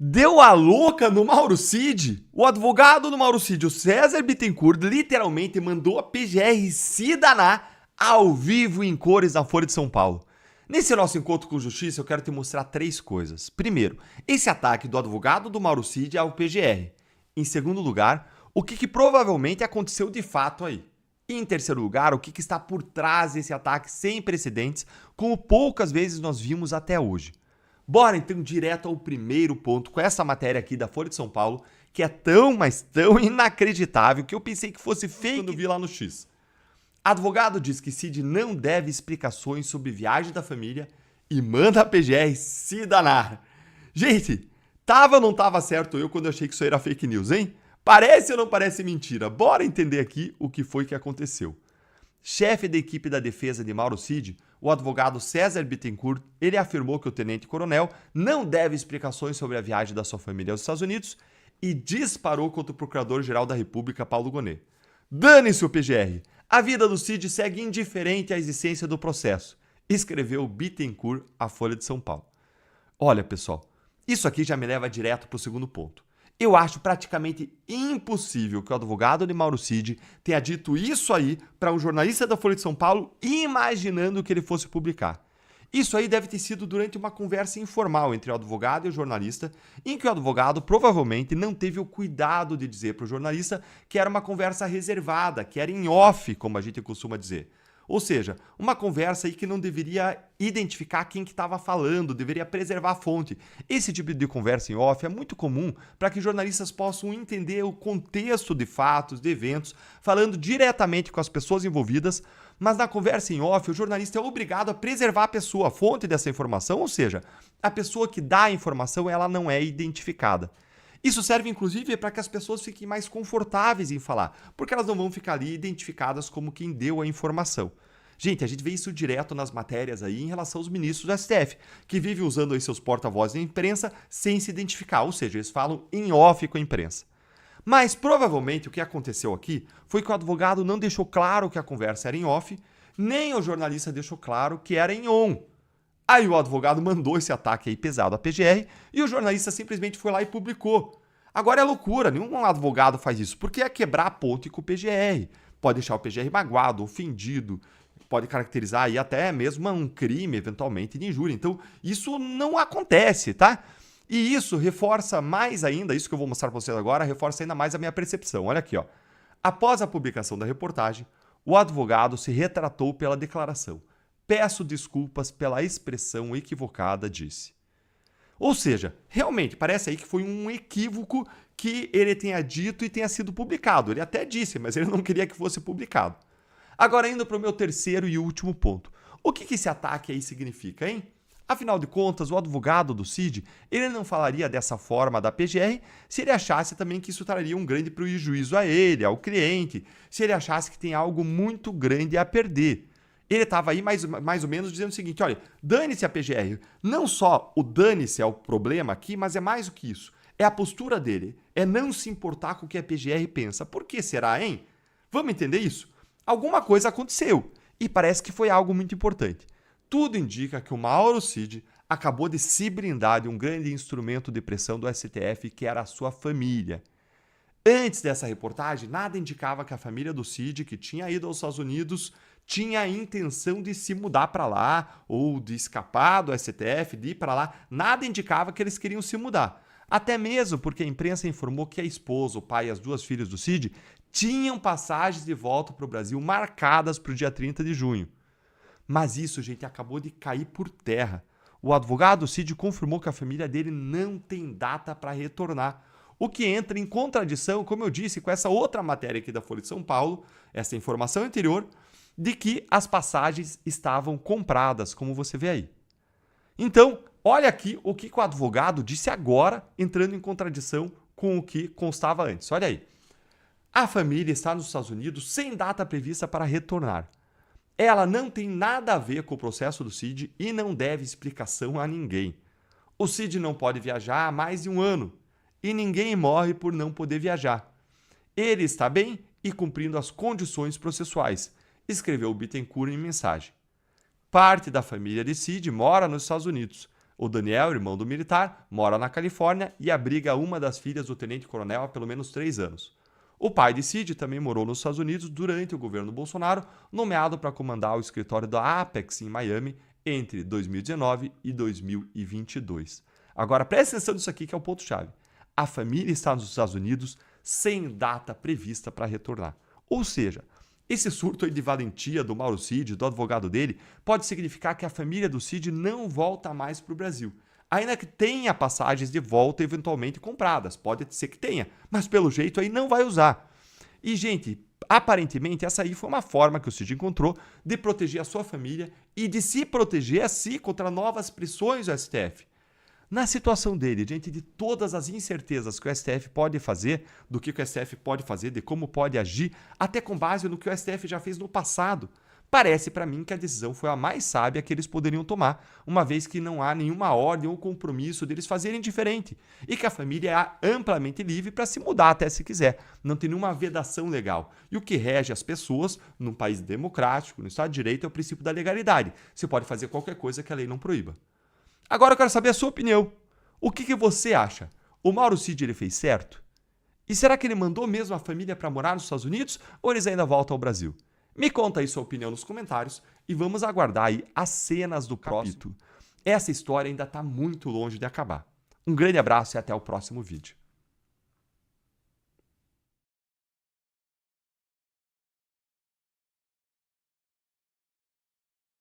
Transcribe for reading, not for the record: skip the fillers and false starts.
Deu a louca no Mauro Cid? O advogado do Mauro Cid, o César Bittencourt, literalmente mandou a PGR se danar ao vivo em cores na Folha de São Paulo. Nesse nosso encontro com justiça, eu quero te mostrar 3 coisas. Primeiro, esse ataque do advogado do Mauro Cid ao PGR. Em segundo lugar, o que provavelmente aconteceu de fato aí. E em terceiro lugar, o que está por trás desse ataque sem precedentes, como poucas vezes nós vimos até hoje. Bora então direto ao primeiro ponto com essa matéria aqui da Folha de São Paulo, que é tão, mas tão inacreditável que eu pensei que fosse fake quando vi lá no X. Advogado diz que Cid não deve explicações sobre viagem da família e manda a PGR se danar. Gente, tava ou não tava certo eu quando eu achei que isso era fake news, hein? Parece ou não parece mentira? Bora entender aqui o que foi que aconteceu. Chefe da equipe da defesa de Mauro Cid, o advogado César Bittencourt, ele afirmou que o tenente-coronel não deve explicações sobre a viagem da sua família aos Estados Unidos e disparou contra o procurador-geral da República, Paulo Gonet. Dane-se o PGR! A vida do Cid segue indiferente à existência do processo, escreveu Bittencourt à Folha de São Paulo. Olha, pessoal, isso aqui já me leva direto para o segundo ponto. Eu acho praticamente impossível que o advogado de Mauro Cid tenha dito isso aí para um jornalista da Folha de São Paulo, imaginando que ele fosse publicar. Isso aí deve ter sido durante uma conversa informal entre o advogado e o jornalista, em que o advogado provavelmente não teve o cuidado de dizer para o jornalista que era uma conversa reservada, que era em off, como a gente costuma dizer. Ou seja, uma conversa aí que não deveria identificar quem que estava falando, deveria preservar a fonte. Esse tipo de conversa em off é muito comum para que jornalistas possam entender o contexto de fatos, de eventos, falando diretamente com as pessoas envolvidas, mas na conversa em off o jornalista é obrigado a preservar a pessoa, a fonte dessa informação, ou seja, a pessoa que dá a informação ela não é identificada. Isso serve, inclusive, para que as pessoas fiquem mais confortáveis em falar, porque elas não vão ficar ali identificadas como quem deu a informação. Gente, a gente vê isso direto nas matérias aí em relação aos ministros do STF, que vivem usando aí seus porta-vozes na imprensa sem se identificar, ou seja, eles falam em off com a imprensa. Mas, provavelmente, o que aconteceu aqui foi que o advogado não deixou claro que a conversa era em off, nem o jornalista deixou claro que era em on. Aí o advogado mandou esse ataque aí pesado à PGR e o jornalista simplesmente foi lá e publicou. Agora é loucura, nenhum advogado faz isso, porque é quebrar a ponte com o PGR. Pode deixar o PGR magoado, ofendido, pode caracterizar aí até mesmo um crime, eventualmente, de injúria. Então, isso não acontece, tá? E isso reforça mais ainda, isso que eu vou mostrar para vocês agora, reforça ainda mais a minha percepção. Olha aqui, ó. Após a publicação da reportagem, o advogado se retratou pela declaração. Peço desculpas pela expressão equivocada, disse. Ou seja, realmente, parece aí que foi um equívoco que ele tenha dito e tenha sido publicado. Ele até disse, mas ele não queria que fosse publicado. Agora, indo para o meu terceiro e último ponto. O que esse ataque aí significa, hein? Afinal de contas, o advogado do Cid, ele não falaria dessa forma da PGR se ele achasse também que isso traria um grande prejuízo a ele, ao cliente, se ele achasse que tem algo muito grande a perder. Ele estava aí mais ou menos dizendo o seguinte, olha, dane-se a PGR. Não só o dane-se é o problema aqui, mas é mais do que isso. É a postura dele, é não se importar com o que a PGR pensa. Por que será, hein? Vamos entender isso? Alguma coisa aconteceu e parece que foi algo muito importante. Tudo indica que o Mauro Cid acabou de se brindar de um grande instrumento de pressão do STF, que era a sua família. Antes dessa reportagem, nada indicava que a família do Cid, que tinha ido aos Estados Unidos, tinha a intenção de se mudar para lá ou de escapar do STF, de ir para lá. Nada indicava que eles queriam se mudar. Até mesmo porque a imprensa informou que a esposa, o pai e as 2 filhas do Cid tinham passagens de volta para o Brasil marcadas para o dia 30 de junho. Mas isso, gente, acabou de cair por terra. O advogado Cid confirmou que a família dele não tem data para retornar. O que entra em contradição, como eu disse, com essa outra matéria aqui da Folha de São Paulo, essa informação anterior, de que as passagens estavam compradas, como você vê aí. Então, olha aqui o que o advogado disse agora, entrando em contradição com o que constava antes. Olha aí. A família está nos Estados Unidos sem data prevista para retornar. Ela não tem nada a ver com o processo do Cid e não deve explicação a ninguém. O Cid não pode viajar há mais de 1 ano e ninguém morre por não poder viajar. Ele está bem e cumprindo as condições processuais, escreveu Bittencourt em mensagem. Parte da família de Cid mora nos Estados Unidos. O Daniel, irmão do militar, mora na Califórnia e abriga uma das filhas do tenente-coronel há pelo menos 3 anos. O pai de Cid também morou nos Estados Unidos durante o governo Bolsonaro, nomeado para comandar o escritório da Apex em Miami entre 2019 e 2022. Agora, presta atenção nisso aqui que é o ponto-chave. A família está nos Estados Unidos sem data prevista para retornar. Ou seja, esse surto aí de valentia do Mauro Cid, do advogado dele, pode significar que a família do Cid não volta mais para o Brasil. Ainda que tenha passagens de volta eventualmente compradas, pode ser que tenha, mas pelo jeito aí não vai usar. E, gente, aparentemente essa aí foi uma forma que o Cid encontrou de proteger a sua família e de se proteger a si contra novas pressões do STF. Na situação dele, diante de todas as incertezas que o STF pode fazer, do que o STF pode fazer, de como pode agir, até com base no que o STF já fez no passado, parece para mim que a decisão foi a mais sábia que eles poderiam tomar, uma vez que não há nenhuma ordem ou compromisso deles fazerem diferente e que a família é amplamente livre para se mudar até se quiser. Não tem nenhuma vedação legal. E o que rege as pessoas num país democrático, no Estado de Direito, é o princípio da legalidade. Você pode fazer qualquer coisa que a lei não proíba. Agora eu quero saber a sua opinião. O que você acha? O Mauro Cid ele fez certo? E será que ele mandou mesmo a família para morar nos Estados Unidos ou eles ainda voltam ao Brasil? Me conta aí sua opinião nos comentários e vamos aguardar aí as cenas do próximo. Essa história ainda está muito longe de acabar. Um grande abraço e até o próximo vídeo.